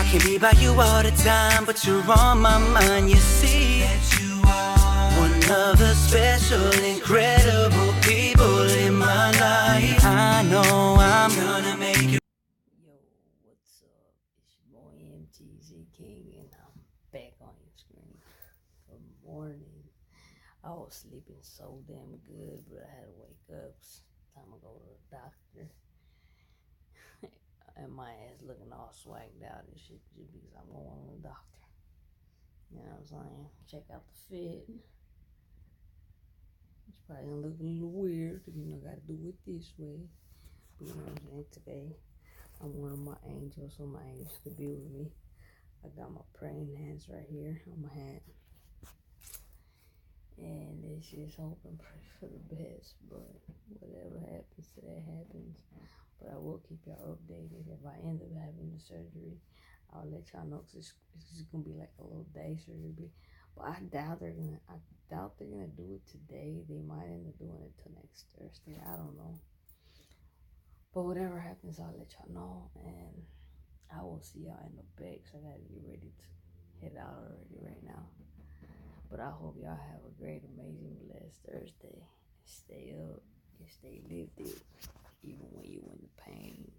Can't be by you all the time, but you're on my mind. You see that you are one of the special, incredible people in my life. I know I'm gonna make you. Yo, what's up? It's your boy MTZKING, and I'm back on your screen. Good morning. I was sleeping so damn good, but I had to wake up. Time to go to the doctor. And my ass looking all swagged out and shit just because I'm going to the doctor. You know what I'm saying? Check out the fit. It's probably gonna look a little weird, you know, gotta do it this way. But you know what I'm saying? Today, I'm one of my angels, so my angels could be with me. I got my praying hands right here on my hat. And it's just hope and pray for the best, but whatever happens today happens. But I will keep y'all updated. If I end up having the surgery, I'll let y'all know, because it's gonna be like a little day surgery. But I doubt they're gonna do it today. They might end up doing it till next Thursday. I don't know. But whatever happens, I'll let y'all know, and I will see y'all in the back. So I gotta get ready to head out already right now. But I hope y'all have a great, amazing, blessed Thursday. Stay up and stay lifted, even when you in the pain.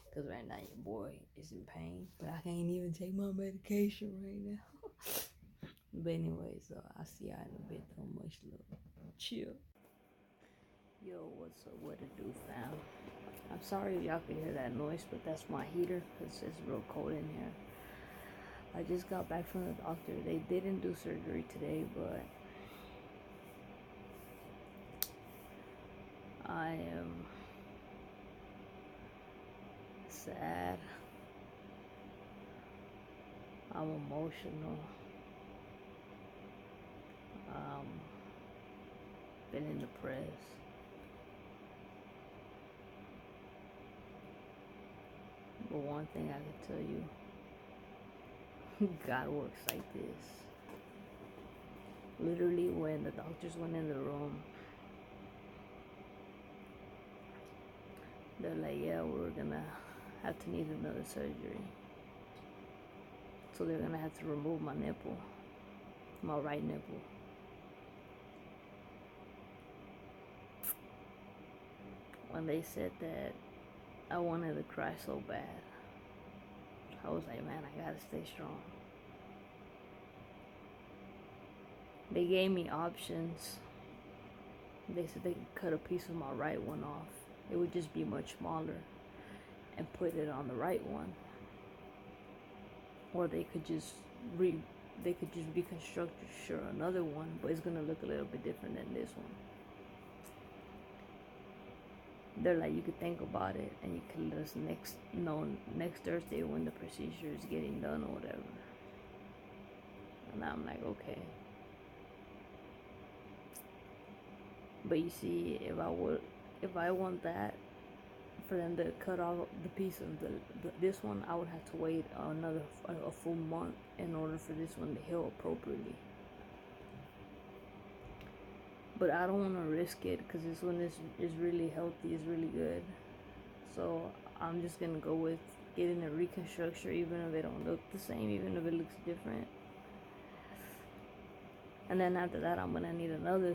Because right now your boy is in pain, but I can't even take my medication right now. But anyway, so I'll see y'all in a bit. Though. Much love. Chill. Yo, what's up? What it do, fam? I'm sorry if y'all can hear that noise, but that's my heater because it's real cold in here. I just got back from the doctor. They didn't do surgery today, but I am sad. I'm emotional. Been depressed. But one thing I can tell you, God works like this. Literally, when the doctors went in the room, they're like, yeah, we're gonna have to need another surgery. So they're gonna have to remove my nipple, my right nipple. When they said that, I wanted to cry so bad. I was like, man, I gotta stay strong. They gave me options. They said they could cut a piece of my right one off. It would just be much smaller, and put it on the right one. Or they could just reconstruct another one, but it's gonna look a little bit different than this one. They're like, you could think about it, and you can let us next Thursday when the procedure is getting done or whatever. And I'm like, okay. But you see, if I want that, for them to cut off the piece of this one, I would have to wait a full month in order for this one to heal appropriately. But I don't want to risk it, because this one is really healthy, is really good. So I'm just gonna go with getting a reconstruction, even if it don't look the same, even if it looks different. And then after that, I'm gonna need another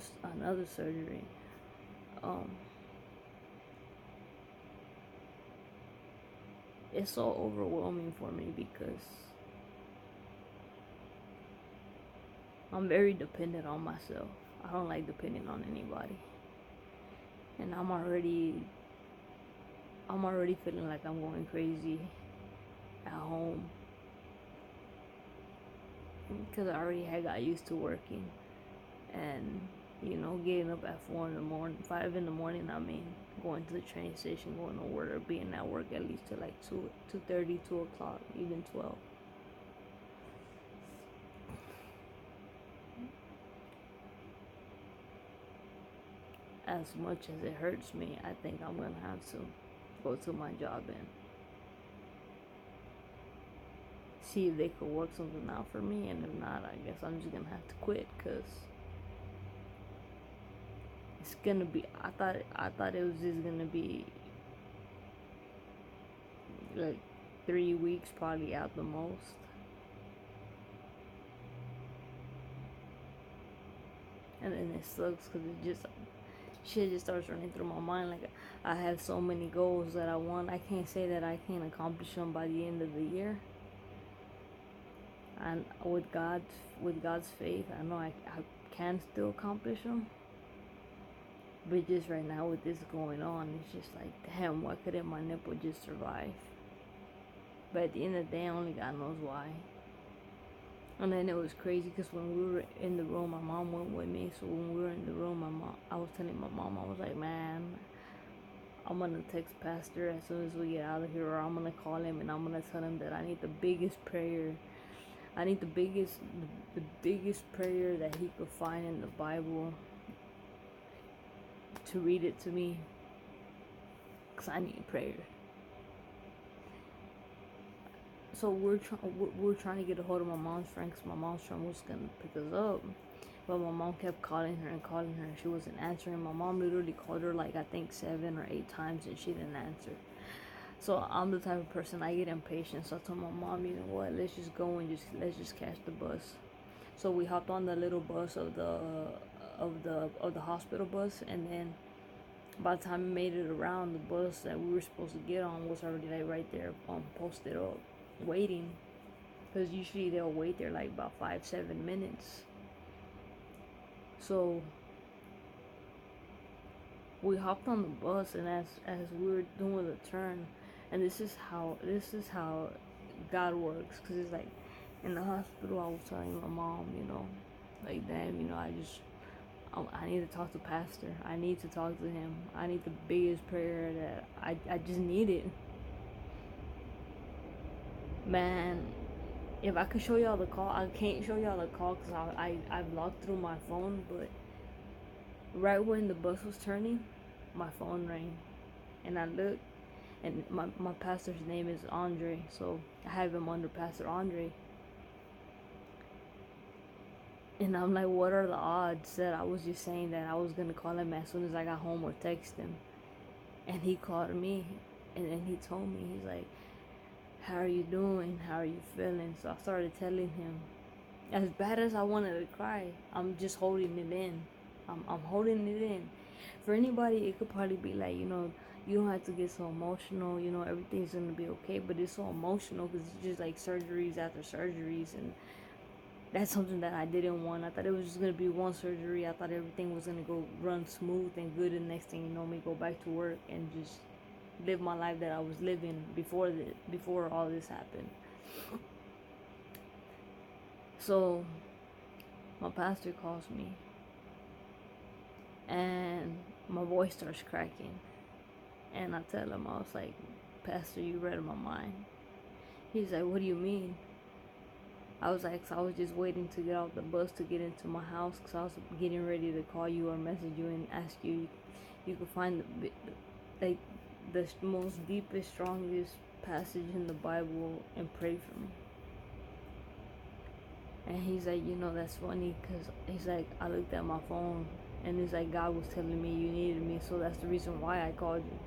surgery. It's so overwhelming for me because I'm very dependent on myself. I don't like depending on anybody. And I'm already feeling like I'm going crazy at home, because I already had got used to working, and getting up at 4 in the morning, 5 in the morning. I mean, going to the train station, going to work, or being at work at least till like 2:30, 2 o'clock, even 12. As much as it hurts me, I think I'm gonna have to go to my job and see if they could work something out for me, and if not, I guess I'm just gonna have to quit, because it's gonna be, I thought it was just gonna be like 3 weeks probably at the most. And then it sucks because it just shit just starts running through my mind. Like, I have so many goals that I want. I can't say that I can't accomplish them by the end of the year. And with God's faith, I know I can still accomplish them. But just right now with this going on, it's just like, damn, why couldn't my nipple just survive? But at the end of the day, only God knows why. And then it was crazy because when we were in the room, my mom went with me. So when we were in the room, I was telling my mom, I was like, man, I'm gonna text Pastor as soon as we get out of here, or I'm gonna call him and I'm gonna tell him that I need the biggest prayer. I need the biggest prayer that he could find in the Bible to read it to me, because I need prayer. So we're trying to get a hold of my mom's friend, because my mom's friend was gonna pick us up, but my mom kept calling her and she wasn't answering. My mom literally called her like I think 7 or 8 times and she didn't answer. So I'm the type of person, I get impatient. So I told my mom, you know what, let's just go and let's just catch the bus. So we hopped on the little bus of the hospital bus, and then by the time we made it around, the bus that we were supposed to get on was already like right there, posted up, waiting. Because usually they'll wait there like about 5-7 minutes. So we hopped on the bus, and as we were doing the turn, and this is how God works, because it's like in the hospital, I was telling my mom, you know, like, damn, you know, I need to talk to Pastor. I need to talk to him. I need the biggest prayer that I just need it. Man, if I could show y'all the call, I can't show y'all the call because I vlogged through my phone, but right when the bus was turning, my phone rang, and I looked, and my pastor's name is Andre, so I have him under Pastor Andre. And I'm like, what are the odds that I was just saying that I was gonna call him as soon as I got home or text him? And he called me, and then he told me, he's like, how are you doing? How are you feeling? So I started telling him. As bad as I wanted to cry, I'm just holding it in. I'm holding it in. For anybody, it could probably be like, you know, you don't have to get so emotional, you know, everything's gonna be okay. But it's so emotional because it's just like surgeries after surgeries, and that's something that I didn't want. I thought it was just gonna be one surgery. I thought everything was gonna go run smooth and good, and next thing you know, me go back to work and just live my life that I was living before all this happened. So my pastor calls me, and my voice starts cracking, and I tell him, I was like, Pastor, you read my mind. He's like, what do you mean? I was like, so I was just waiting to get off the bus to get into my house, because I was getting ready to call you or message you and ask you could find the most deepest, strongest passage in the Bible and pray for me. And he's like, you know, that's funny, because he's like, I looked at my phone, and it's like God was telling me you needed me, so that's the reason why I called you.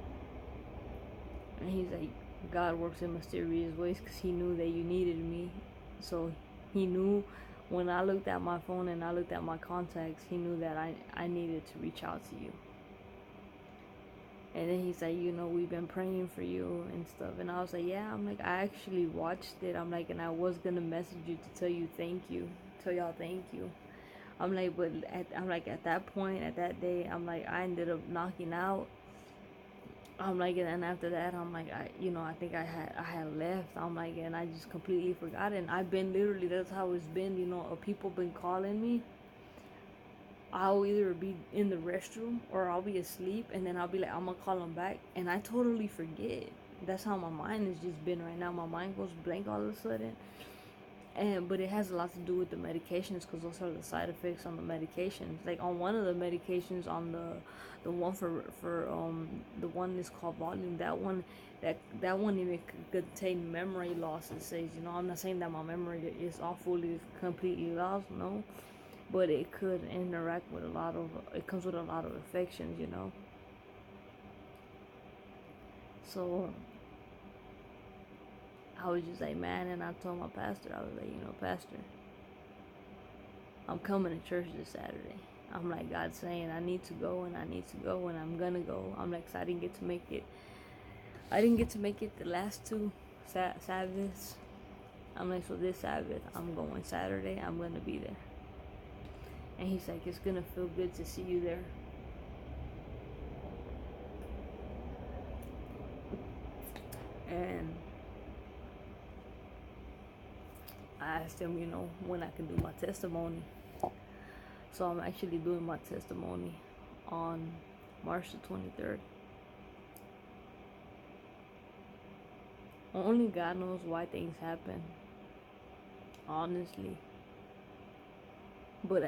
And he's like, God works in mysterious ways, because he knew that you needed me. So he knew when I looked at my phone and I looked at my contacts, he knew that I needed to reach out to you. And then he's like, you know, we've been praying for you and stuff. And I was like, yeah. I'm like, I actually watched it. I'm like, and I was gonna message you to tell you thank you, tell y'all thank you. I'm like, but at that point, at that day, I'm like, I ended up knocking out. I'm like, and after that, I'm like, I think I had left. I'm like, and I just completely forgot. And I've been literally, that's how it's been, you know, people been calling me. I'll either be in the restroom or I'll be asleep, and then I'll be like, I'm gonna call them back, and I totally forget. That's how my mind has just been right now. My mind goes blank all of a sudden. But it has a lot to do with the medications, because those are the side effects on the medications. Like on one of the medications, on the one for the one is called volume. That one even contain memory loss. It says, you know, I'm not saying that my memory is all fully completely lost, no, but it could interact with it comes with a lot of infections, you know. So I was just like, man, and I told my pastor, I was like, Pastor, I'm coming to church this Saturday. I'm like, God's saying I need to go, and I need to go, and I'm gonna go. I'm like, 'cause I didn't get to make it. I didn't get to make it the last two Sabbaths. I'm like, so this Sabbath, I'm going Saturday. I'm gonna be there. And he's like, it's gonna feel good to see you there. And I asked him, when I can do my testimony. So I'm actually doing my testimony on March the 23rd. Only God knows why things happen, honestly. But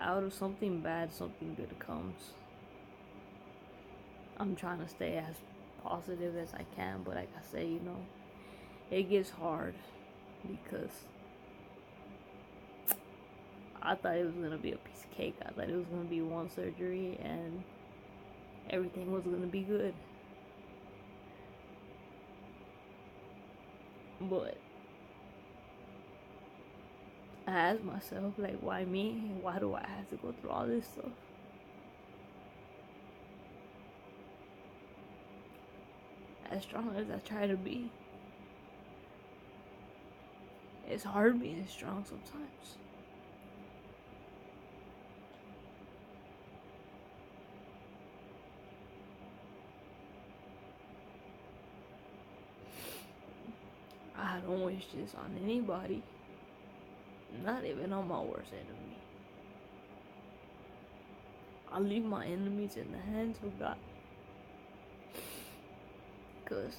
out of something bad, something good comes. I'm trying to stay as positive as I can, but like I say, it gets hard because I thought it was gonna be a piece of cake. I thought it was gonna be one surgery and everything was gonna be good. But I asked myself, like, why me? Why do I have to go through all this stuff? As strong as I try to be, it's hard being strong sometimes. I don't wish this on anybody, not even on my worst enemy. I leave my enemies in the hands of God. Because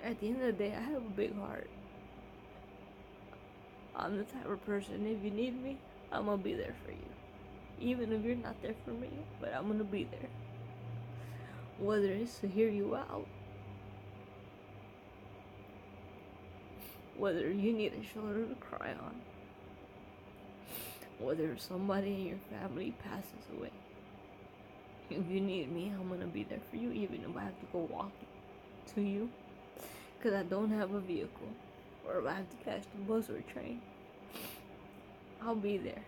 at the end of the day, I have a big heart. I'm the type of person, if you need me, I'm gonna be there for you. Even if you're not there for me, but I'm gonna be there. Whether it's to hear you out, whether you need a shoulder to cry on, whether somebody in your family passes away. If you need me, I'm gonna be there for you, even if I have to go walk to you, because I don't have a vehicle, or if I have to catch the bus or train, I'll be there.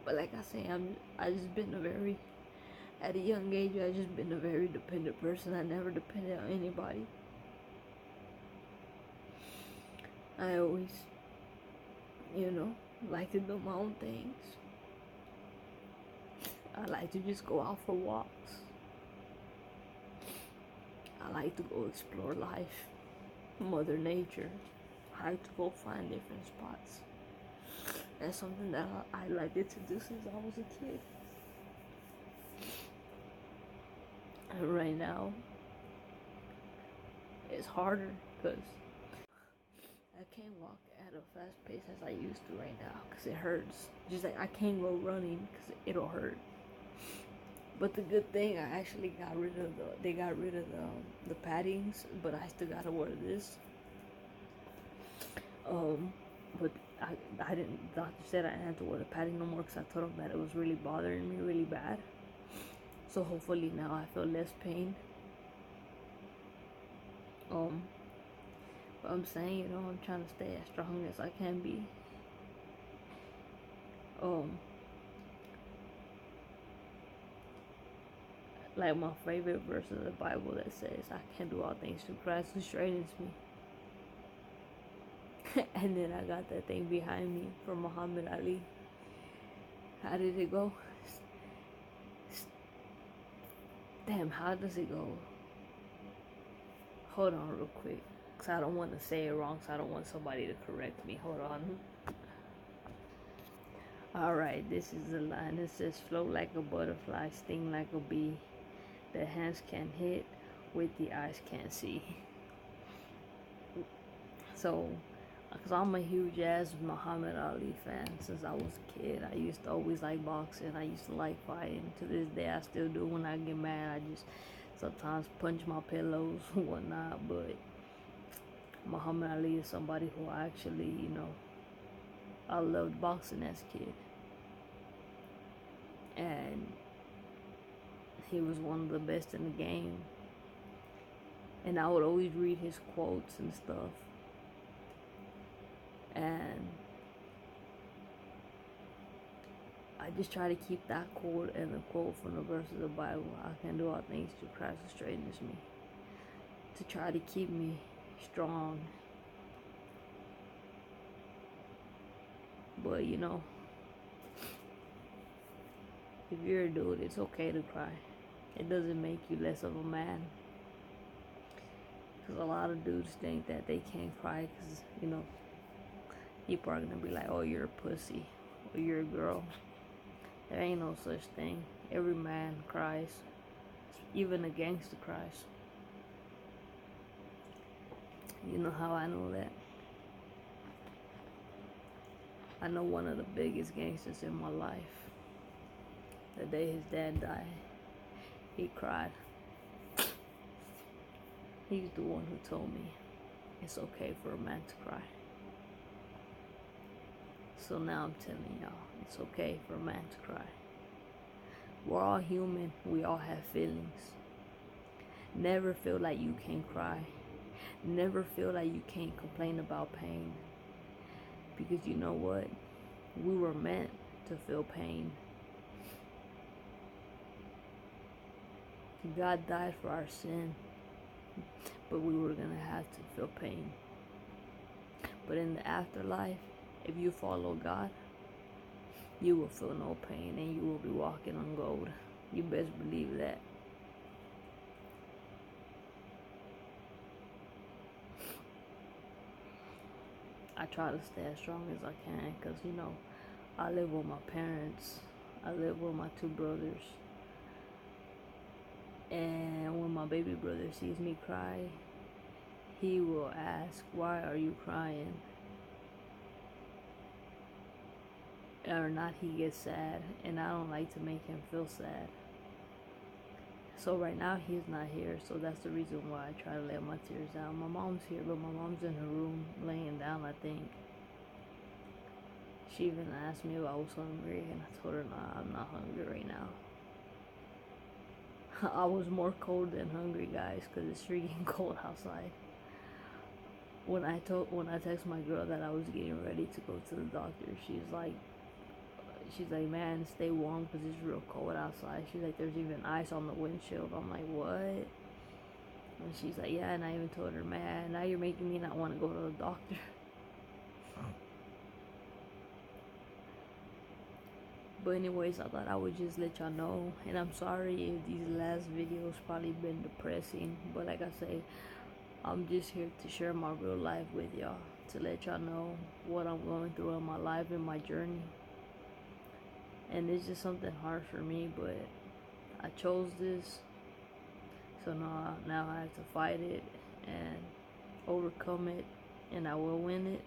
But like I say, at a young age, I just been a very dependent person. I never depended on anybody. I always, like to do my own things. I like to just go out for walks. I like to go explore life, Mother Nature. I like to go find different spots. That's something that I liked to do since I was a kid. And right now, it's harder because I can't walk at a fast pace as I used to right now because it hurts. Just like I can't go running because it'll hurt. But the good thing, I actually got rid of the paddings, but I still gotta wear this. But I didn't. The doctor said I didn't have to wear the padding no more because I told him that it was really bothering me really bad. So hopefully now I feel less pain. But I'm saying, I'm trying to stay as strong as I can be. Like my favorite verse of the Bible that says, I can do all things through Christ who strengthens me. And then I got that thing behind me from Muhammad Ali. How did it go? Damn, how does it go? Hold on real quick, because I don't want to say it wrong, so I don't want somebody to correct me. Hold on. Alright, this is the line. It says, float like a butterfly, sting like a bee. The hands can hit, with the eyes can't see. So, because I'm a huge ass Muhammad Ali fan since I was a kid. I used to always like boxing. I used to like fighting. To this day, I still do. When I get mad, I just sometimes punch my pillows and whatnot. But Muhammad Ali is somebody who I actually, you know, I loved boxing as a kid. And he was one of the best in the game. And I would always read his quotes and stuff. And I just try to keep that quote and the quote from the verse of the Bible. I can do all things through Christ who strengthens me. To try to keep me strong. But you know, if you're a dude, it's okay to cry. It doesn't make you less of a man. Because a lot of dudes think that they can't cry because, you know, people are going to be like, oh, you're a pussy. Or you're a girl. There ain't no such thing. Every man cries. Even a gangster cries. You know how I know that? I know one of the biggest gangsters in my life. The day his dad died, he cried. He's the one who told me it's okay for a man to cry. So now I'm telling y'all, it's okay for a man to cry. We're all human. We all have feelings. Never feel like you can't cry. Never feel like you can't complain about pain. Because you know what? We were meant to feel pain. God died for our sin, but we were going to have to feel pain. But in the afterlife, if you follow God, you will feel no pain and you will be walking on gold. You best believe that. I try to stay as strong as I can because, you know, I live with my parents. I live with my two brothers. And when my baby brother sees me cry, he will ask, why are you crying? Or not, he gets sad. And I don't like to make him feel sad. So right now he's not here. So that's the reason why I try to let my tears down. My mom's here, but my mom's in her room laying down, I think. She even asked me if I was hungry. And I told her, nah, I'm not hungry right now. I was more cold than hungry, guys, because it's freaking cold outside. When I text my girl that I was getting ready to go to the doctor, she's like, man, stay warm because it's real cold outside. She's like, there's even ice on the windshield. I'm like, what? And she's like, yeah. And I even told her, man, now you're making me not want to go to the doctor. But anyways, I thought I would just let y'all know. And I'm sorry if these last videos probably been depressing. But like I say, I'm just here to share my real life with y'all. To let y'all know what I'm going through in my life and my journey. And it's just something hard for me. But I chose this. So now I have to fight it and overcome it. And I will win it.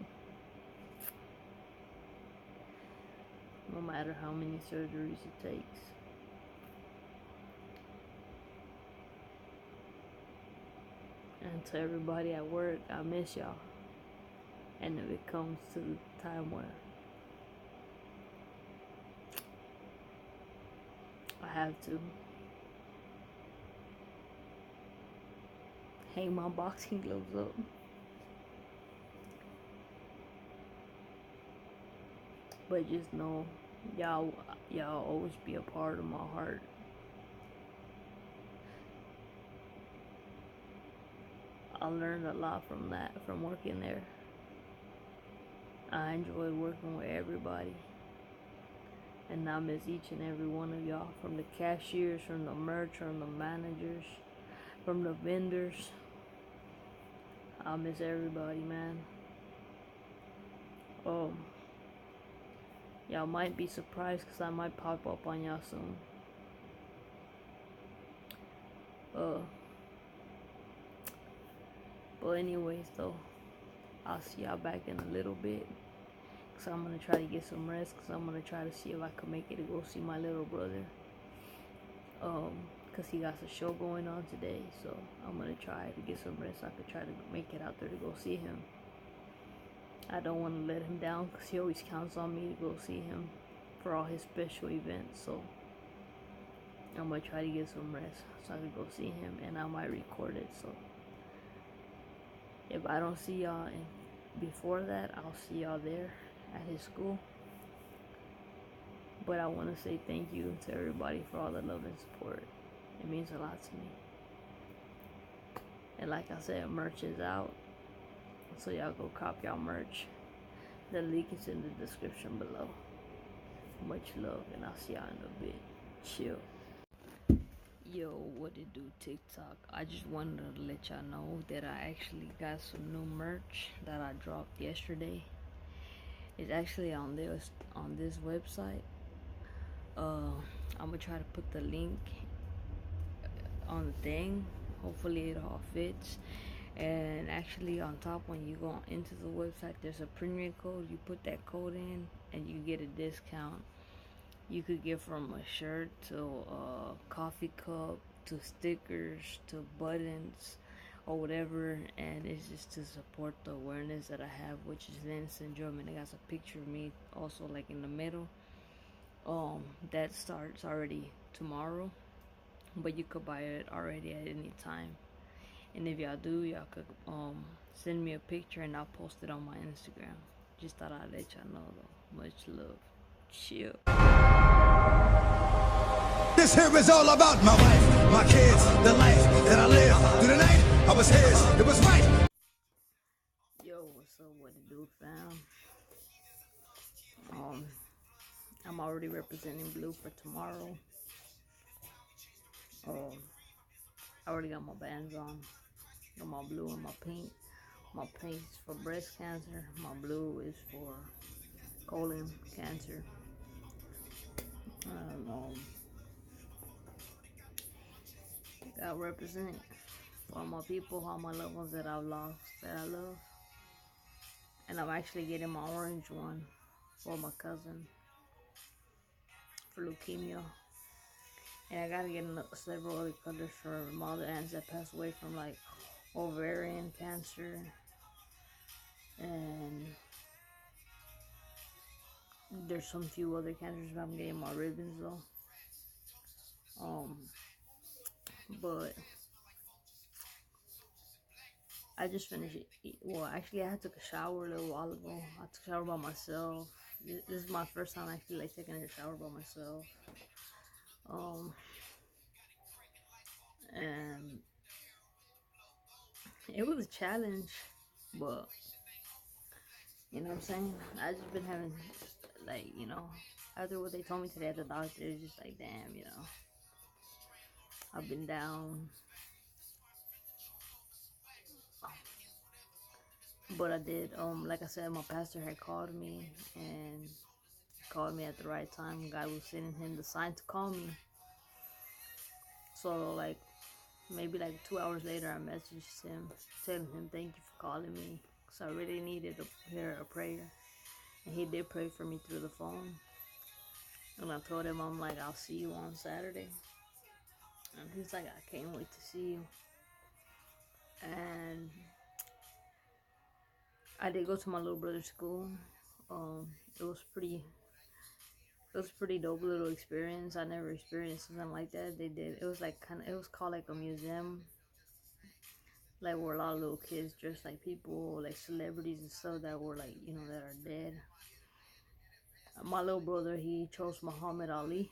No matter how many surgeries it takes. And to everybody at work, I miss y'all. And if it comes to the time where I have to hang my boxing gloves up, but just know y'all always be a part of my heart. I learned a lot from working there. I enjoyed working with everybody. And I miss each and every one of y'all. From the cashiers, from the merch, from the managers, from the vendors. I miss everybody, man. Y'all might be surprised because I might pop up on y'all soon. But anyways, though, I'll see y'all back in a little bit. Because I'm going to try to get some rest. Because I'm going to try to see if I can make it to go see my little brother. because he got a show going on today. So I'm gonna try to get some rest so I could try to make it out there to go see him. I don't want to let him down because he always counts on me to go see him for all his special events. So I'm gonna try to get some rest so I can go see him, and I might record it. So if I don't see y'all before that, I'll see y'all there at his school. But I want to say thank you to everybody for all the love and support. It means a lot to me. And like I said, merch is out, so y'all go cop y'all merch. The link is in the description below. Much love, and I'll see y'all in a bit. Chill. Yo, what it do, TikTok? I just wanted to let y'all know that I actually got some new merch that I dropped yesterday. It's actually on this website. I'm gonna try to put the link on the thing. Hopefully it all fits. And actually on top, when you go into the website, there's a premium code. You put that code in and you get a discount. You could get from a shirt to a coffee cup to stickers to buttons or whatever, and it's just to support the awareness that I have, which is Lens Enjoyment. It has a picture of me also like in the middle. That starts already tomorrow, but you could buy it already at any time. And if y'all do, y'all could send me a picture and I'll post it on my Instagram. Just thought I'd let y'all know though. Much love. Chill. This here is all about my wife, my kids, the life that I live. Through the night, I was his, it was right. Yo, what's up? What it do, fam? I'm already representing blue for tomorrow. I already got my bands on. Got my blue and my pink. My pink is for breast cancer. My blue is for colon cancer. Gotta represent for all my people, all my loved ones that I've lost, that I love. And I'm actually getting my orange one for my cousin for leukemia. And I gotta get several other colors for my other aunts that passed away from like ovarian cancer. And there's some few other cancers, but I'm getting my ribbons though. But I just finished it. Well, actually, I took a shower a little while ago. I took a shower by myself. This is my first time actually like taking a shower by myself. And it was a challenge, but you know what I'm saying? I just been having, like, you know, after what they told me today at the doctor, it's just like, damn, you know, I've been down. But I did, like I said, my pastor had called me and called me at the right time. God was sending him the sign to call me. So, like, maybe like 2 hours later, I messaged him, telling him thank you for calling me, because I really needed to hear a prayer. And he did pray for me through the phone. And I told him, I'm like, I'll see you on Saturday. And he's like, I can't wait to see you. And I did go to my little brother's school. It was pretty dope little experience. I never experienced something like that. They did. It was like it was called like a museum, like where a lot of little kids dressed like people, like celebrities and stuff that were like, you know, that are dead. My little brother, he chose Muhammad Ali,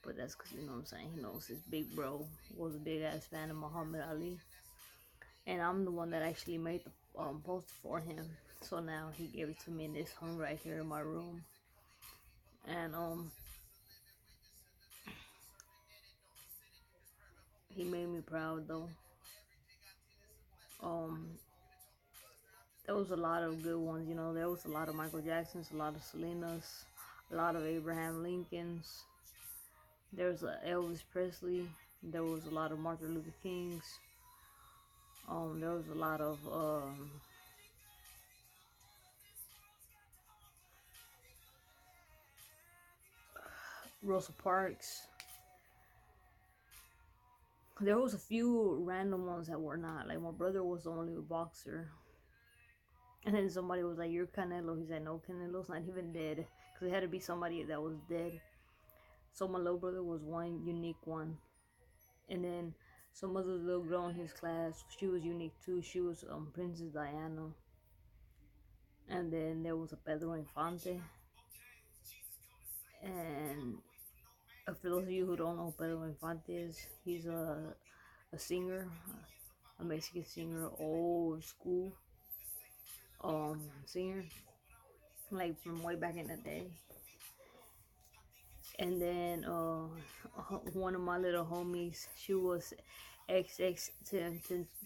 but that's because, you know what I'm saying, he knows his big bro was a big ass fan of Muhammad Ali, and I'm the one that actually made the poster for him. So now he gave it to me, and it's hung right here in my room. And he made me proud though. There was a lot of good ones, you know. There was a lot of Michael Jacksons, a lot of Selenas, a lot of Abraham Lincolns. There was Elvis Presley. There was a lot of Martin Luther Kings. There was a lot of Rosa Parks. there was a few random ones that were not. Like my brother was the only boxer. And then somebody was like, "You're Canelo." He said, "No, Canelo's not even dead." Because it had to be somebody that was dead. So my little brother was one unique one. And then some other little girl in his class, she was unique too. She was Princess Diana. And then there was a Pedro Infante. And for those of you who don't know who Pedro Infante is, he's a singer, a Mexican singer, old school singer, like from way back in the day. And then one of my little homies, she was XX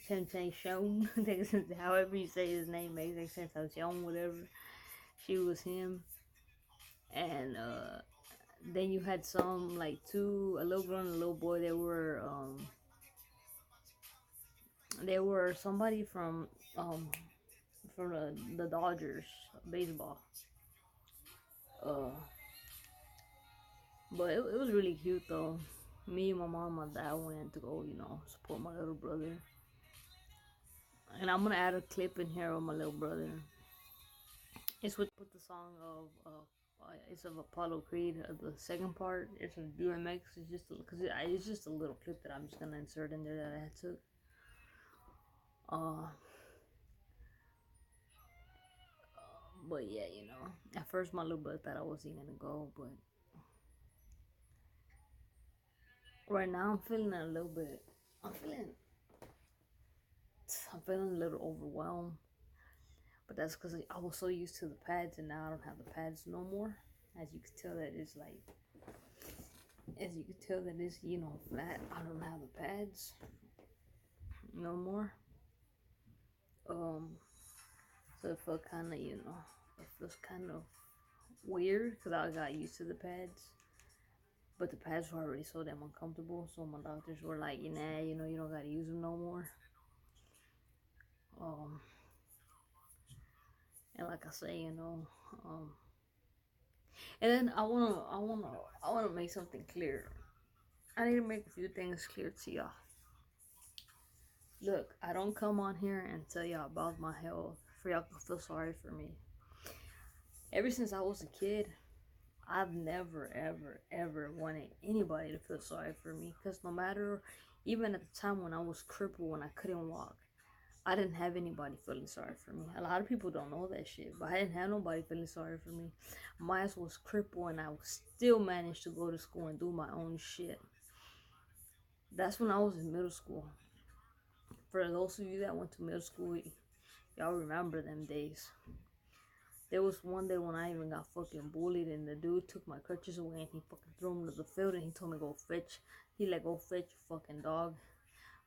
Temptation, however you say his name, XX Temptation, whatever. She was him. And then you had some like two, a little girl and a little boy. They were somebody from the Dodgers baseball. Uh, but it was really cute though. Me, my mom, my dad went to go, support my little brother. And I'm gonna add a clip in here of my little brother. It's with the song of it's of Apollo Creed. The second part, it's a DMX. It's just because it's just a little clip that I'm just gonna insert in there that I took. But yeah, at first my little brother thought I wasn't gonna go, but right now I'm feeling a little bit. I'm feeling. I'm feeling a little overwhelmed. But that's because I was so used to the pads, and now I don't have the pads no more. As you can tell, that it's like, as you can tell that it's flat. I don't have the pads no more. So it felt kind of it feels kind of weird because I got used to the pads. But the pads were already so damn uncomfortable, so my doctors were like, nah, you don't gotta use them no more. And like I say, and then I wanna make something clear. I need to make a few things clear to y'all. Look, I don't come on here and tell y'all about my health for y'all to feel sorry for me. Ever since I was a kid, I've never, ever, ever wanted anybody to feel sorry for me. Because no matter, even at the time when I was crippled, when I couldn't walk, I didn't have anybody feeling sorry for me. A lot of people don't know that shit, but I didn't have nobody feeling sorry for me. My ass was crippled and I still managed to go to school and do my own shit. That's when I was in middle school. For those of you that went to middle school, y'all remember them days. There was one day when I even got fucking bullied and the dude took my crutches away and he fucking threw them to the field and he told me go fetch. He like, go fetch your fucking dog.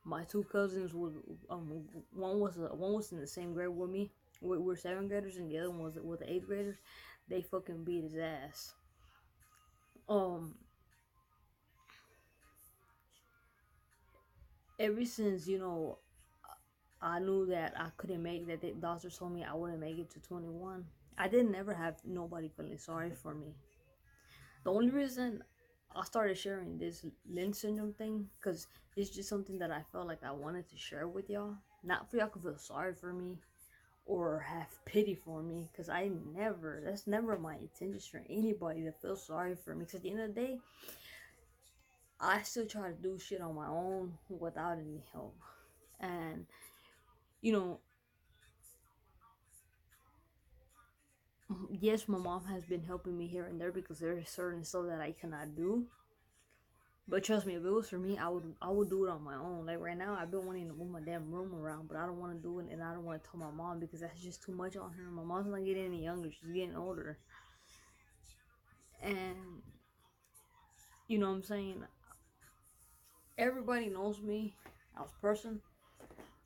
My two cousins was one was in the same grade with me. We're 7th graders and the other one was the 8th graders. They fucking beat his ass. Ever since I knew that I couldn't make that. The doctors told me I wouldn't make it to 21. I didn't ever have nobody feeling sorry for me. The only reason I started sharing this Lynch syndrome thing, because it's just something that I felt like I wanted to share with y'all. Not for y'all to feel sorry for me or have pity for me, because that's never my intention for anybody to feel sorry for me. Because at the end of the day, I still try to do shit on my own without any help. And, yes, my mom has been helping me here and there because there's certain stuff that I cannot do. But trust me, if it was for me, I would do it on my own. Like right now, I've been wanting to move my damn room around, but I don't want to do it, and I don't want to tell my mom because that's just too much on her. My mom's not getting any younger; she's getting older, and you know what I'm saying. Everybody knows me as a person.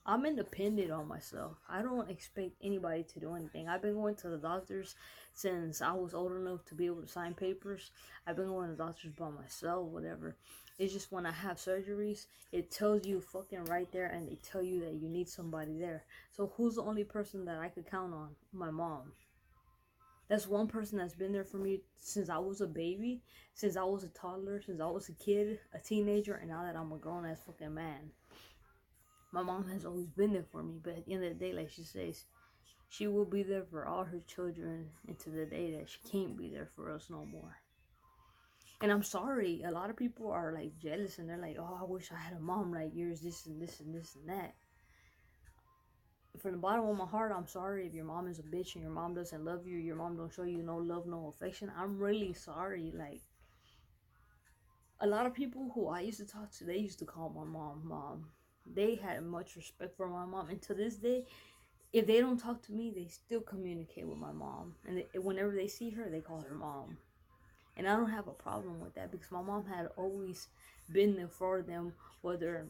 I'm independent on myself. I don't expect anybody to do anything. I've been going to the doctors since I was old enough to be able to sign papers. I've been going to the doctors by myself, whatever. It's just when I have surgeries, it tells you fucking right there and they tell you that you need somebody there. So who's the only person that I could count on? My mom. That's one person that's been there for me since I was a baby, since I was a toddler, since I was a kid, a teenager, and now that I'm a grown ass fucking man. My mom has always been there for me, but at the end of the day, like she says, she will be there for all her children until the day that she can't be there for us no more. And I'm sorry, a lot of people are like jealous and they're like, oh, I wish I had a mom like yours, this and this and this and that. From the bottom of my heart, I'm sorry if your mom is a bitch and your mom doesn't love you, your mom don't show you no love, no affection. I'm really sorry. Like, a lot of people who I used to talk to, they used to call my mom. They had much respect for my mom, and to this day, if they don't talk to me, they still communicate with my mom. And whenever they see her, they call her mom. And I don't have a problem with that because my mom had always been there for them, whether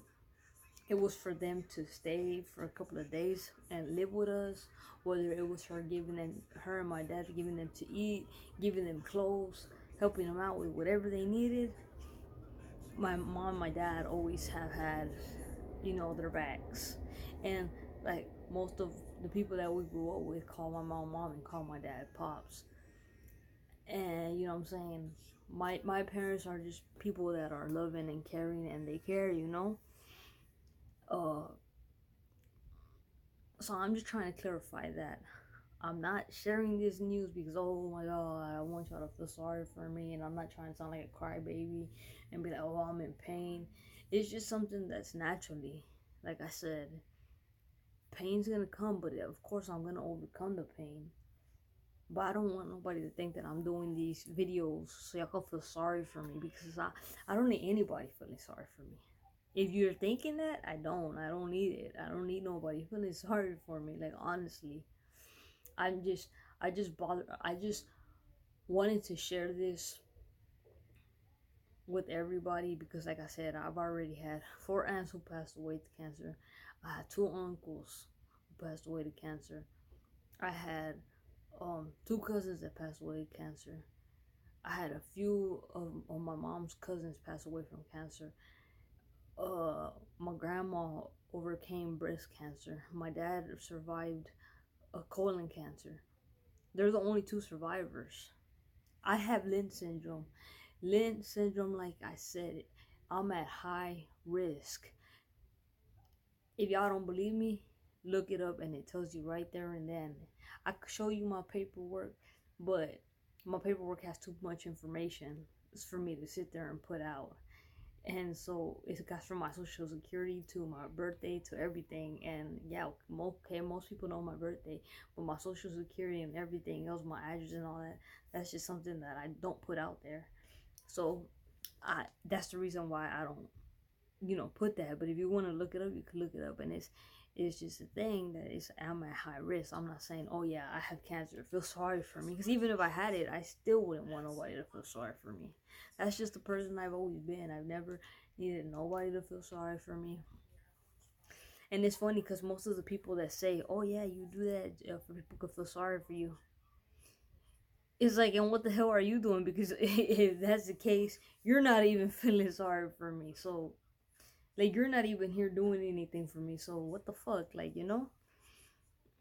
it was for them to stay for a couple of days and live with us, whether it was her and my dad giving them to eat, giving them clothes, helping them out with whatever they needed. My mom and my dad always have had, their backs. And like most of the people that we grew up with call my mom and call my dad pops. And you know what I'm saying? My parents are just people that are loving and caring and they care, So I'm just trying to clarify that. I'm not sharing this news because, oh my god, I want y'all to feel sorry for me, and I'm not trying to sound like a crybaby and be like, oh, I'm in pain. It's just something that's naturally, like I said, pain's gonna come, but of course I'm gonna overcome the pain. But I don't want nobody to think that I'm doing these videos so y'all can feel sorry for me, because I don't need anybody feeling sorry for me. If you're thinking that, I don't need it. I don't need nobody feeling sorry for me. Like, honestly, I just wanted to share this with everybody because, like I said, I've already had 4 aunts who passed away to cancer. I had 2 uncles who passed away to cancer. I had 2 cousins that passed away to cancer. I had a few of my mom's cousins pass away from cancer. My grandma overcame breast cancer. My dad survived a colon cancer. They're the only 2 survivors. I have Lynch syndrome. Lynch syndrome, like I said, I'm at high risk. If y'all don't believe me, look it up and it tells you right there and then. I could show you my paperwork, but my paperwork has too much information for me to sit there and put out. And so it got from my social security to my birthday to everything. And yeah, most people know my birthday, but my social security and everything else, my address and all that, that's just something that I don't put out there. So that's the reason why I don't, put that. But if you want to look it up, you can look it up. And it's just a thing that I'm at high risk. I'm not saying, oh yeah, I have cancer, feel sorry for me. Because even if I had it, I still wouldn't want nobody to feel sorry for me. That's just the person I've always been. I've never needed nobody to feel sorry for me. And it's funny because most of the people that say, oh yeah, you do that for people to feel sorry for you, it's like, and what the hell are you doing? Because if that's the case, you're not even feeling sorry for me. So like, you're not even here doing anything for me. So what the fuck, like,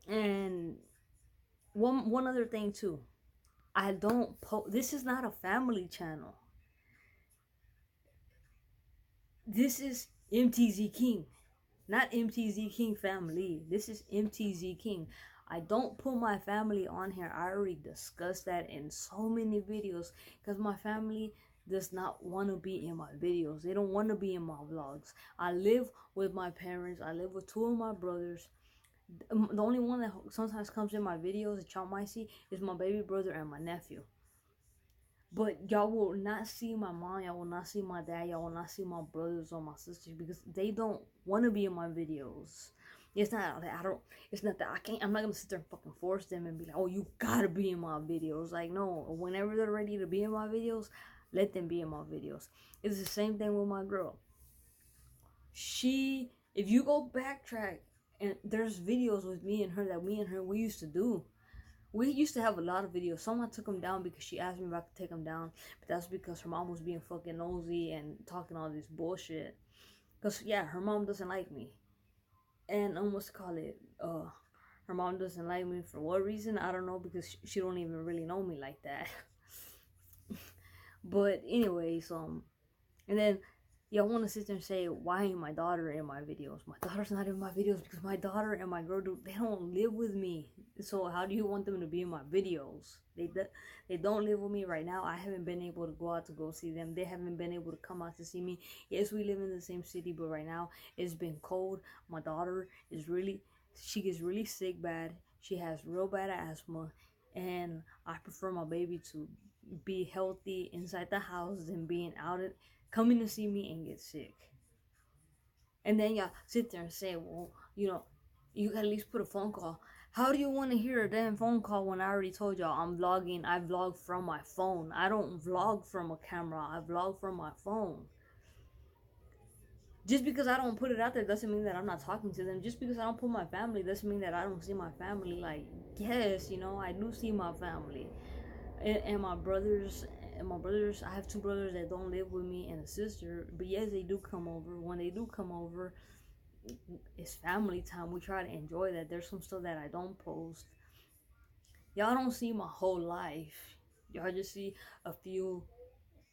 And one other thing too, I don't this is not a family channel. This is MTZ King, not MTZ King family. This is MTZ King. I don't put my family on here. I already discussed that in so many videos because my family does not want to be in my videos. They don't want to be in my vlogs. I live with my parents. I live with 2 of my brothers. The only one that sometimes comes in my videos that y'all might see is my baby brother and my nephew. But y'all will not see my mom, y'all will not see my dad, y'all will not see my brothers or my sisters because they don't want to be in my videos. It's not that I'm not gonna sit there and fucking force them and be like, oh, you gotta be in my videos. Like, no, whenever they're ready to be in my videos, let them be in my videos. It's the same thing with my girl. If you go backtrack, and there's videos with me and her we used to do. We used to have a lot of videos. Someone took them down because she asked me if I could take them down. But that's because her mom was being fucking nosy and talking all this bullshit. Because, yeah, her mom doesn't like me. And, what's it called? Her mom doesn't like me for what reason? I don't know, because she don't even really know me like that. But anyways, and then y'all want to sit there and say, why ain't my daughter in my videos? My daughter's not in my videos because my daughter and my girl, they don't live with me. So how do you want them to be in my videos? They don't live with me right now. I haven't been able to go out to go see them. They haven't been able to come out to see me. Yes, we live in the same city, but right now it's been cold. My daughter she gets really sick bad. She has real bad asthma, and I prefer my baby to be healthy inside the house than being coming to see me and get sick. And then y'all sit there and say, well, you gotta at least put a phone call. How do you want to hear a damn phone call when I already told y'all I'm vlogging? I vlog from my phone. I don't vlog from a camera. I vlog from my phone. Just because I don't put it out there doesn't mean that I'm not talking to them. Just because I don't put my family doesn't mean that I don't see my family. Like, yes, I do see my family. And my brothers, I have 2 brothers that don't live with me and a sister, but yes, they do come over. When they do come over, it's family time. We try to enjoy that. There's some stuff that I don't post. Y'all don't see my whole life. Y'all just see a few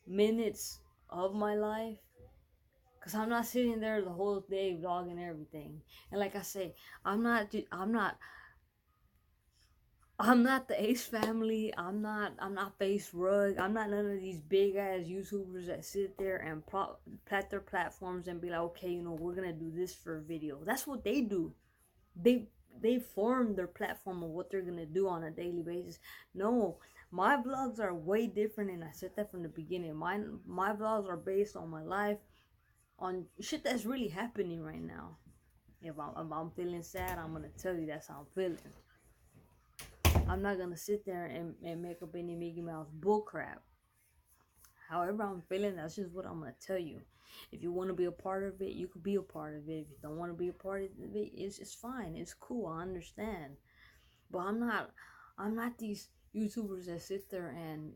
minutes of my life, because I'm not sitting there the whole day vlogging everything. And like I say, I'm not the Ace family. I'm not Face Rug. I'm not none of these big ass YouTubers that sit there and plat their platforms and be like, okay, we're gonna do this for a video. That's what they do. They form their platform of what they're gonna do on a daily basis. No, my vlogs are way different, and I said that from the beginning. My vlogs are based on my life, on shit that's really happening right now. If I'm feeling sad, I'm gonna tell you that's how I'm feeling. I'm not gonna sit there and make up any Mickey Mouse bullcrap. However I'm feeling, that's just what I'm gonna tell you. If you want to be a part of it, you could be a part of it. If you don't want to be a part of it, it's fine. It's cool. I understand. But I'm not these YouTubers that sit there and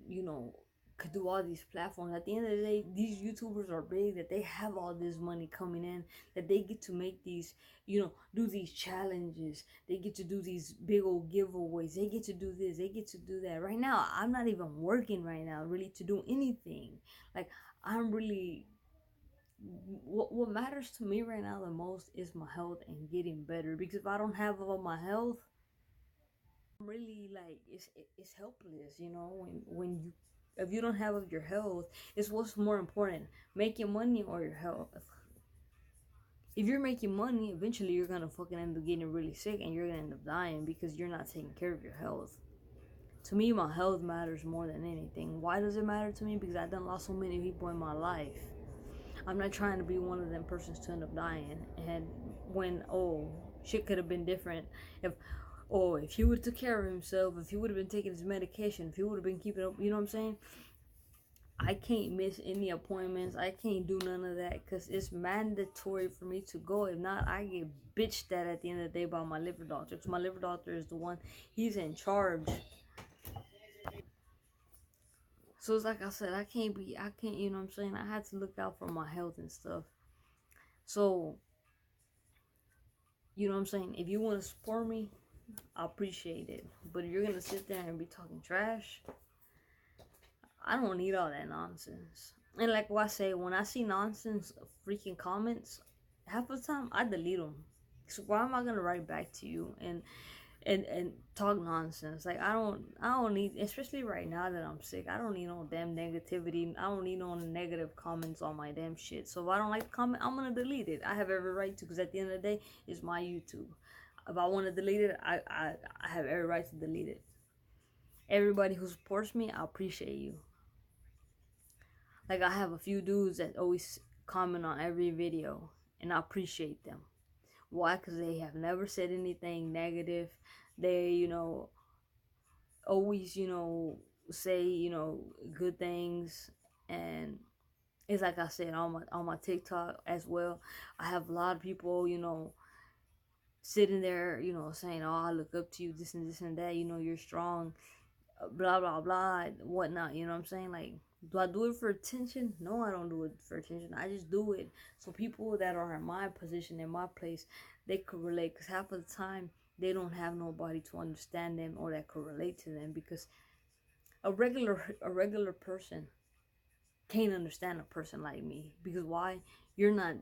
could do all these platforms. At the end of the day, these YouTubers are big, that they have all this money coming in, that they get to make these, do these challenges. They get to do these big old giveaways. They get to do this. They get to do that. Right now, I'm not even working right now really to do anything. Like, I'm really, what matters to me right now the most is my health and getting better. Because if I don't have all my health, I'm really like, it's helpless. When if you don't have your health, it's what's more important, making money or your health. If you're making money, eventually you're gonna fucking end up getting really sick and you're gonna end up dying because you're not taking care of your health. To me, my health matters more than anything. Why does it matter to me? Because I done lost so many people in my life. I'm not trying to be one of them persons to end up dying. And when, shit could have been different if he would have took care of himself, if he would have been taking his medication, if he would have been keeping up, you know what I'm saying? I can't miss any appointments. I can't do none of that because it's mandatory for me to go. If not, I get bitched at the end of the day by my liver doctor. Because my liver doctor is the one, he's in charge. So it's like I said, I can't, you know what I'm saying? I had to look out for my health and stuff. So, you know what I'm saying? If you want to support me, I appreciate it. But if you're going to sit there and be talking trash, I don't need all that nonsense. And like what I say, when I see nonsense freaking comments, half the time I delete them. So why am I gonna write back to you and talk nonsense? Like I don't need, especially right now that I'm sick, I don't need no damn negativity. I don't need no negative comments on my damn shit. So if I don't like the comment, I'm gonna delete it. I have every right to, because at the end of the day, it's my YouTube. If I want to delete it, I have every right to delete it. Everybody who supports me, I appreciate you. Like, I have a few dudes that always comment on every video, and I appreciate them. Why? Because they have never said anything negative. They, always, say, good things. And it's like I said on my TikTok as well. I have a lot of people, sitting there, saying, oh, I look up to you, this and that, you're strong, blah, blah, blah, whatnot, you know what I'm saying? Like, do I do it for attention? No, I don't do it for attention. I just do it so people that are in my position, in my place, they could relate. Because half of the time, they don't have nobody to understand them or that could relate to them, because a regular person can't understand a person like me. Because why? You're not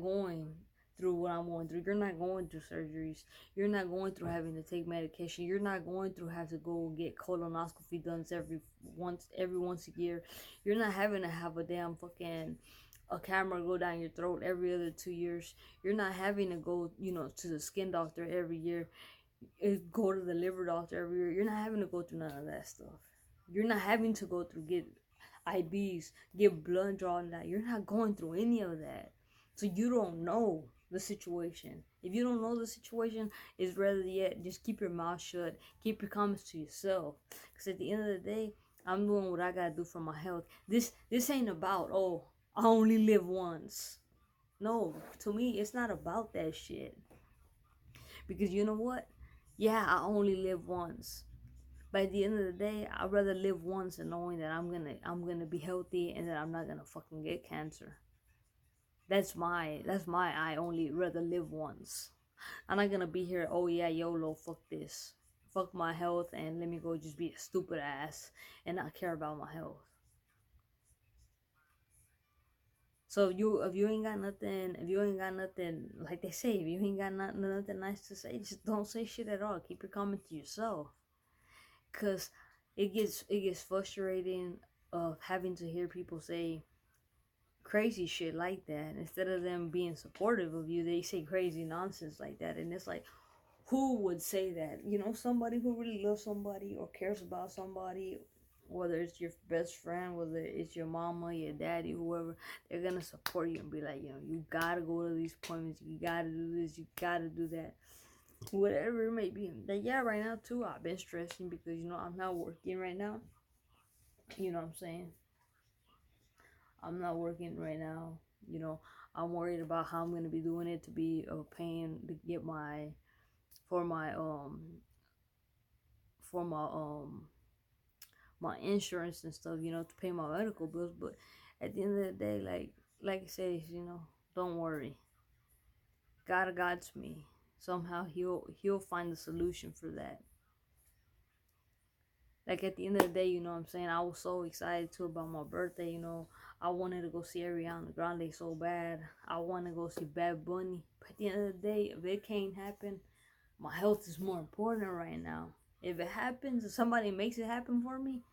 going through what I'm going through. You're not going through surgeries. You're not going through having to take medication. You're not going through have to go get colonoscopy done every once a year. You're not having to have a damn fucking a camera go down your throat every other 2 years. You're not having to go, to the skin doctor every year. Go to the liver doctor every year. You're not having to go through none of that stuff. You're not having to go through get IBs, get blood drawn. That you're not going through any of that, so you don't know the situation. If you don't know the situation, it's rather yet just keep your mouth shut. Keep your comments to yourself. Because at the end of the day, I'm doing what I gotta do for my health. This ain't about, oh, I only live once. No, to me, it's not about that shit. Because you know what? Yeah, I only live once. But at the end of the day, I'd rather live once and knowing that I'm gonna be healthy and that I'm not gonna fucking get cancer. That's my I only rather live once. I'm not gonna be here, oh yeah, YOLO, fuck this. Fuck my health and let me go just be a stupid ass and not care about my health. So if you ain't got nothing, like they say, if you ain't got nothing nice to say, just don't say shit at all. Keep your comment to yourself. Cause it gets frustrating of having to hear people say crazy shit like that. Instead of them being supportive of you, they say crazy nonsense like that. And it's like, who would say that? Somebody who really loves somebody or cares about somebody, whether it's your best friend, whether it's your mama, your daddy, whoever, they're gonna support you and be like, you gotta go to these appointments, you gotta do this, you gotta do that, whatever it may be. That, yeah, right now too, I've been stressing because I'm not working right now. You know what I'm saying? I'm not working right now. I'm worried about how I'm gonna be doing it to be paying to get for my for my insurance and stuff, to pay my medical bills. But at the end of the day, like I said, don't worry. God guides me. Somehow he'll find the solution for that. Like at the end of the day, you know what I'm saying? I was so excited too about my birthday, I wanted to go see Ariana Grande so bad. I want to go see Bad Bunny. But at the end of the day, if it can't happen, my health is more important right now. If it happens, if somebody makes it happen for me,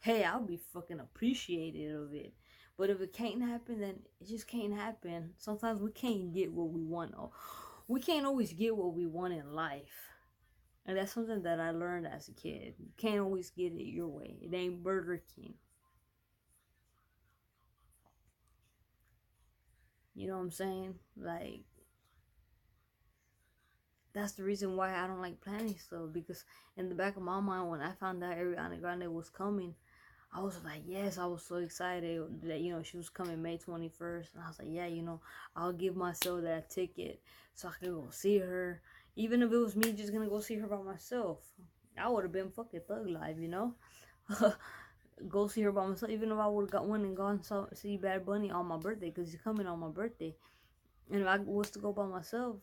hey, I'll be fucking appreciative of it. But if it can't happen, then it just can't happen. Sometimes we can't get what we want. We can't always get what we want in life. And that's something that I learned as a kid. You can't always get it your way. It ain't Burger King. You know what I'm saying? Like, that's the reason why I don't like planning stuff. Because in the back of my mind, when I found out Ariana Grande was coming, I was like, yes, I was so excited that, she was coming May 21st. And I was like, yeah, I'll give myself that ticket so I can go see her. Even if it was me just gonna go see her by myself, I would have been fucking thug life, Go see her by myself. Even if I would have went and gone see Bad Bunny on my birthday, because he's coming on my birthday. And if I was to go by myself,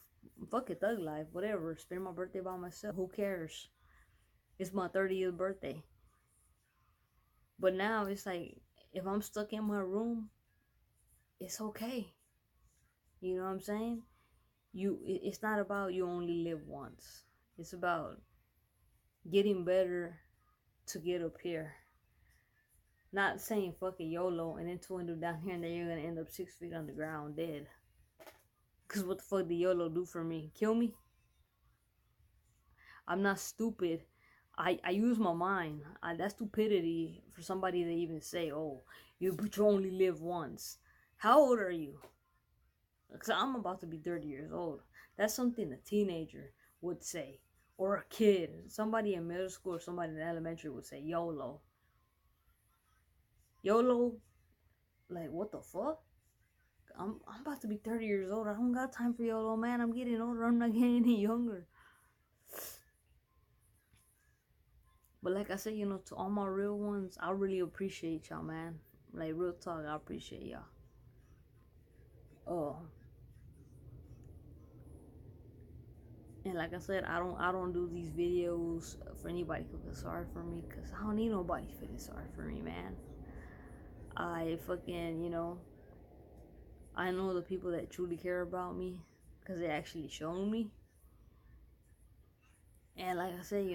fuck it, thug life, whatever. Spend my birthday by myself. Who cares? It's my 30th birthday. But now it's like, if I'm stuck in my room, it's okay. You know what I'm saying? It's not about you only live once. It's about getting better to get up here. Not saying fuck it, YOLO, and then to end up down here and then you're gonna end up 6 feet underground dead. Cause what the fuck did YOLO do for me? Kill me? I'm not stupid. I use my mind. That's stupidity for somebody to even say, oh, but you only live once. How old are you? Because I'm about to be 30 years old. That's something a teenager would say. Or a kid. Somebody in middle school or somebody in elementary would say, YOLO. YOLO? Like, what the fuck? I'm about to be 30 years old. I don't got time for YOLO, man. I'm getting older. I'm not getting any younger. But like I said, to all my real ones, I really appreciate y'all, man. Like, real talk, I appreciate y'all. Oh. And like I said, I don't do these videos for anybody who feels sorry for me, because I don't need nobody feeling sorry for me, man. I fucking, I know the people that truly care about me, because they actually shown me. And like I said,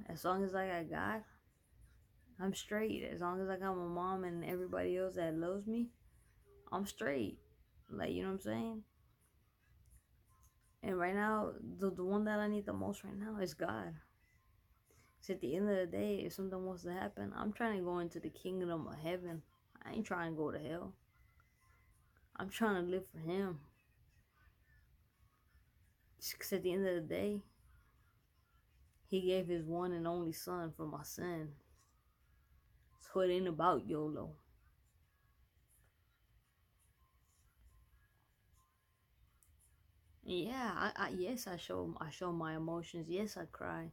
as long as I got God, I'm straight. As long as I got my mom and everybody else that loves me, I'm straight. Like, you know what I'm saying? And right now, the one that I need the most right now is God. So at the end of the day, if something wants to happen, I'm trying to go into the kingdom of heaven. I ain't trying to go to hell. I'm trying to live for Him. Because at the end of the day, He gave His one and only Son for my sin. So it ain't about YOLO. And yeah, yes, I show my emotions. Yes, I cry.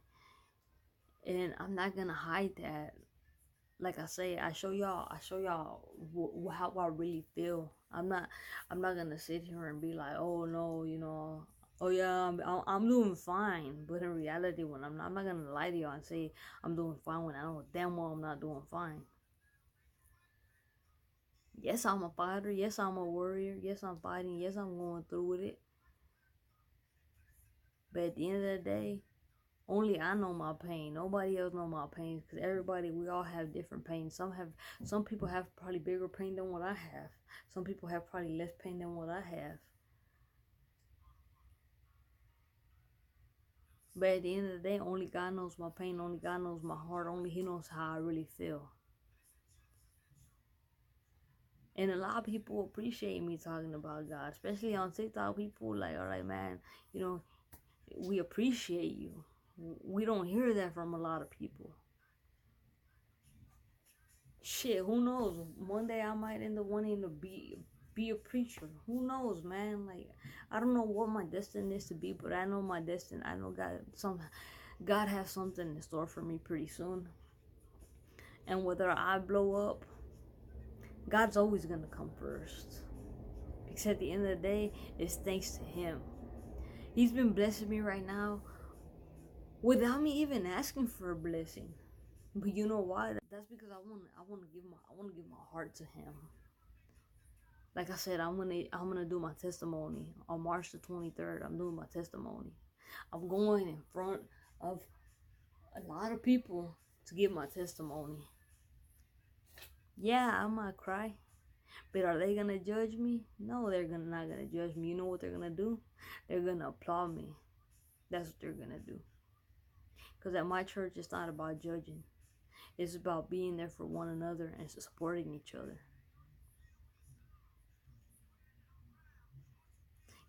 And I'm not gonna hide that. Like I say, I show y'all how I really feel. I'm not gonna sit here and be like, oh no, oh yeah, I'm doing fine. But in reality, when I'm not gonna lie to y'all and say I'm doing fine when I know damn well I'm not doing fine. Yes, I'm a fighter. Yes, I'm a warrior. Yes, I'm fighting. Yes, I'm going through with it. But at the end of the day, only I know my pain. Nobody else know my pain, because we all have different pains. Some people have probably bigger pain than what I have. Some people have probably less pain than what I have. But at the end of the day, only God knows my pain. Only God knows my heart. Only He knows how I really feel. And a lot of people appreciate me talking about God, especially on TikTok. People like, all right, man, we appreciate you. We don't hear that from a lot of people. Shit, who knows? One day I might end up wanting to be a preacher. Who knows, man? Like, I don't know what my destiny is to be, but I know my destiny. I know God has something in store for me pretty soon. And whether I blow up, God's always gonna come first. Because at the end of the day, it's thanks to Him. He's been blessing me right now without me even asking for a blessing. But you know why? That's because I want to give my heart to Him. Like I said, I'm gonna do my testimony on March the 23rd. I'm doing my testimony. I'm going in front of a lot of people to give my testimony. Yeah, I might cry, but are they gonna judge me? No, not gonna judge me. You know what they're gonna do? They're gonna applaud me. That's what they're gonna do. Because at my church, it's not about judging. It's about being there for one another and supporting each other.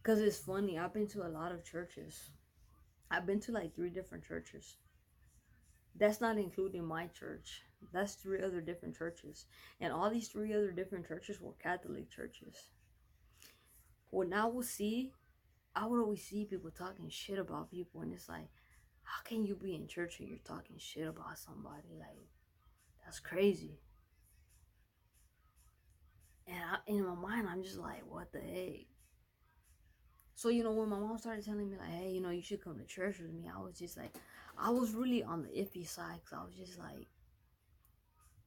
Because it's funny, I've been to a lot of churches. I've been to like 3 different churches. That's not including my church. That's 3 other different churches. And all these 3 other different churches were Catholic churches. When I would always see people talking shit about people. And it's like, how can you be in church and you're talking shit about somebody? Like, that's crazy. And in my mind, I'm just like, what the heck? So, when my mom started telling me, like, hey, you should come to church with me, I was just like, I was really on the iffy side, because I was just like,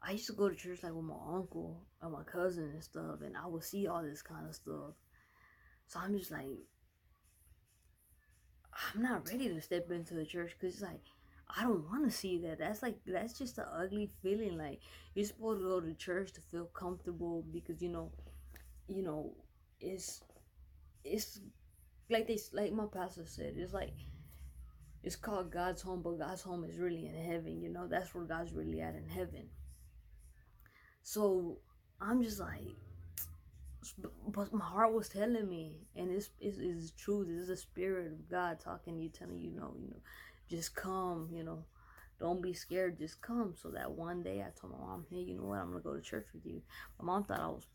I used to go to church, like, with my uncle and my cousin and stuff, and I would see all this kind of stuff. So I'm just like, I'm not ready to step into the church, because it's like, I don't want to see that. That's just an ugly feeling. Like, you're supposed to go to church to feel comfortable, because, it's like my pastor said, it's called God's home, but God's home is really in heaven. That's where God's really at, in heaven. So I'm just like, but my heart was telling me, and it's true. This is the Spirit of God talking to you, telling you, just come, don't be scared, just come. So that one day I told my mom, hey, you know what, I'm gonna go to church with you. My mom thought I was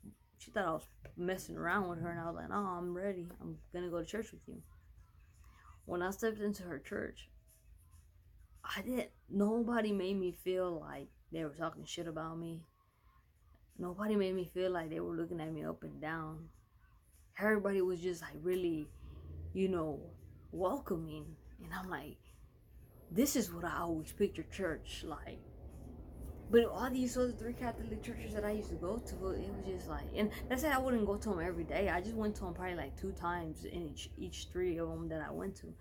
messing around with her, and I was like, no, I'm ready. I'm gonna go to church with you. When I stepped into her church, nobody made me feel like they were talking shit about me. Nobody made me feel like they were looking at me up and down. Everybody was just like really, welcoming. And I'm like, this is what I always pictured church like. But all these other 3 Catholic churches that I used to go to, it was just like, and that's it. I wouldn't go to them every day. I just went to them probably like 2 times in each 3 of them that I went to.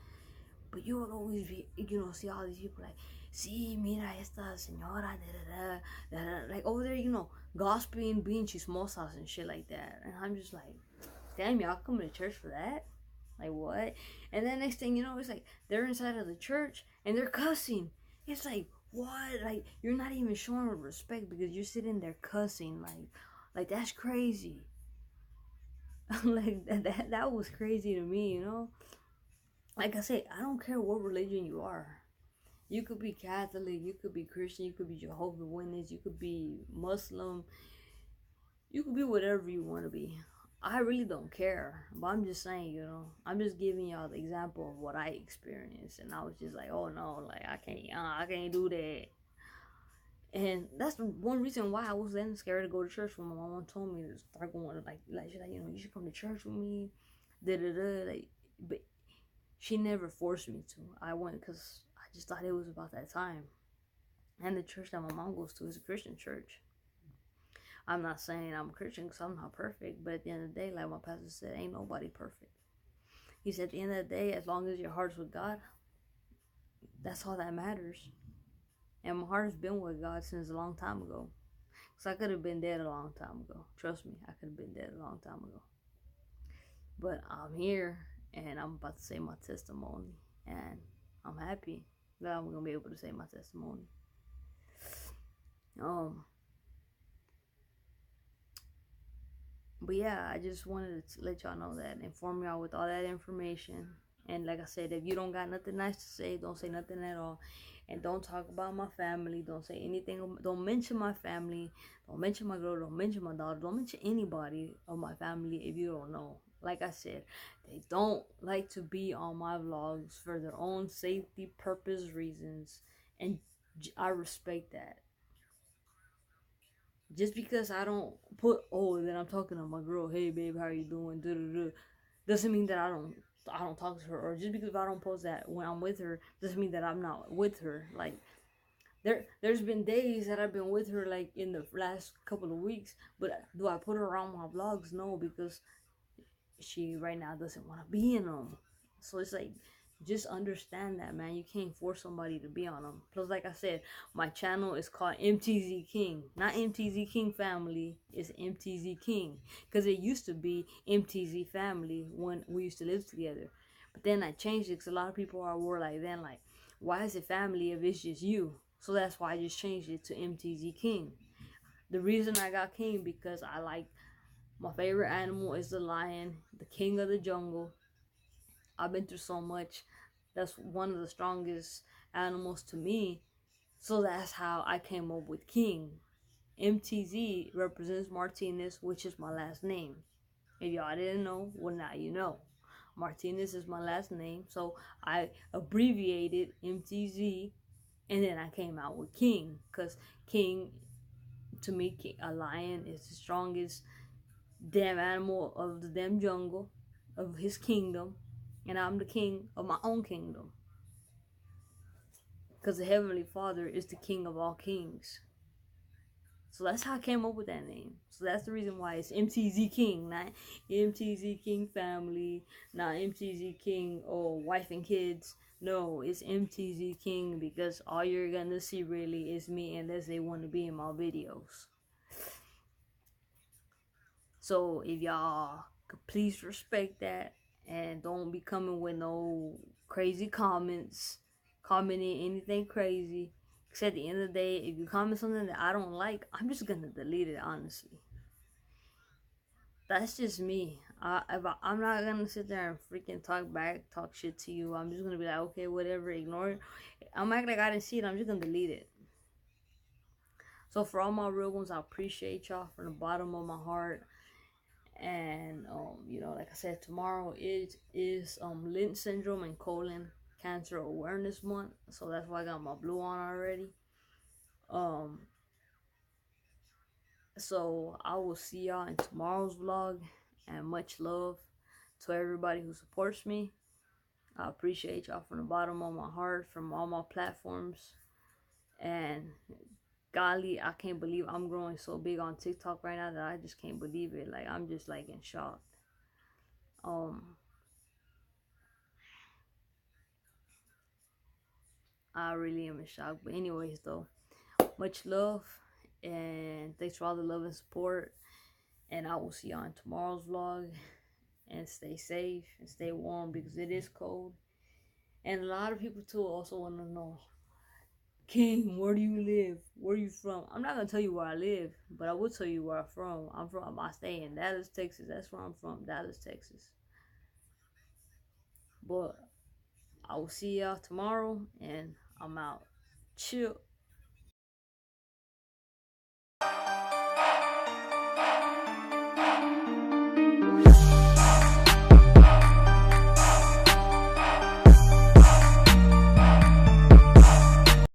But you would always be, see all these people like, sí, mira esta señora, like over there, gospeling, being chismosas and shit like that. And I'm just like, damn, y'all coming to church for that? Like, what? And then next thing you know, it's like they're inside of the church and they're cussing. It's like, what? Like, you're not even showing respect because you're sitting there cussing. Like that's crazy. Like that was crazy to me, Like I said, I don't care what religion you are. You could be Catholic, you could be Christian, you could be Jehovah's Witness, you could be Muslim, you could be whatever you want to be. I really don't care, but I'm just saying, I'm just giving y'all the example of what I experienced, and I was just like, oh no, like I can't do that. And that's the one reason why I was then scared to go to church when my mom told me to start going, like she's like, you should come to church with me, like, but she never forced me to. I went because I just thought it was about that time. And the church that my mom goes to is a Christian church. I'm not saying I'm a Christian because I'm not perfect, but at the end of the day, like my pastor said, ain't nobody perfect. He said at the end of the day, as long as your heart's with God, that's all that matters. And my heart has been with God since a long time ago. Because I could have been dead a long time ago. Trust me, I could have been dead a long time ago. But I'm here, and I'm about to say my testimony. And I'm happy that I'm going to be able to say my testimony. But yeah, I just wanted to let y'all know that, inform y'all with all that information. And like I said, if you don't got nothing nice to say, don't say nothing at all. And don't talk about my family. Don't say anything. Don't mention my family. Don't mention my girl. Don't mention my daughter. Don't mention anybody of my family if you don't know. Like I said, they don't like to be on my vlogs for their own safety purpose reasons. And I respect that. Just because I don't put, then I'm talking to my girl, hey babe, how you doing, doesn't mean that I don't talk to her. Or just because I don't post that when I'm with her doesn't mean that I'm not with her. Like there's been days that I've been with her, like in the last couple of weeks, but do I put her on my vlogs? No, because she right now doesn't want to be in them. So it's like, just understand that, man. You can't force somebody to be on them. Plus, like I said, my channel is called MTZKING, not MTZKING Family. It's MTZKING, because it used to be MTZ Family when we used to live together. But then I changed it because a lot of people were like, then like, why is it family if it's just you? So that's why I just changed it to MTZKING. The reason I got King because I like, my favorite animal is the lion, the king of the jungle. I've been through so much. That's one of the strongest animals to me. So that's how I came up with King. MTZ represents Martinez, which is my last name. If y'all didn't know, well now you know. Martinez is my last name. So I abbreviated MTZ, and then I came out with King. Because King, to me, a lion is the strongest damn animal of the damn jungle, of his kingdom. And I'm the king of my own kingdom. Because the Heavenly Father is the king of all kings. So that's how I came up with that name. So that's the reason why it's MTZKING, not MTZKING Family, not MTZKING, wife and kids. No, it's MTZKING because all you're gonna see really is me unless they want to be in my videos. So if y'all could please respect that and don't be coming with no crazy commenting anything crazy. Because at the end of the day, if you comment something that I don't like, I'm just gonna delete it, honestly. That's just me. I'm not gonna sit there and freaking talk shit to you. I'm just gonna be like, okay, whatever, ignore it. I'm acting like I didn't see it. I'm just gonna delete it. So for all my real ones, I appreciate y'all from the bottom of my heart. And like I said, tomorrow is Lynch syndrome and colon cancer awareness month, so that's why I got my blue on already. So I will see y'all in tomorrow's vlog, and much love to everybody who supports me. I appreciate y'all from the bottom of my heart, from all my platforms. And golly, I can't believe I'm growing so big on TikTok right now that I just can't believe it. Like, I'm just like in shock. I really am in shock. But anyways, though, much love, and thanks for all the love and support. And I will see y'all in tomorrow's vlog. And stay safe and stay warm because it is cold. And a lot of people too also want to know, King, where do you live? Where are you from? I'm not gonna tell you where I live, but I will tell you where I'm from. I stay in Dallas, Texas. That's where I'm from, Dallas, Texas. But I will see y'all tomorrow, and I'm out. Chill.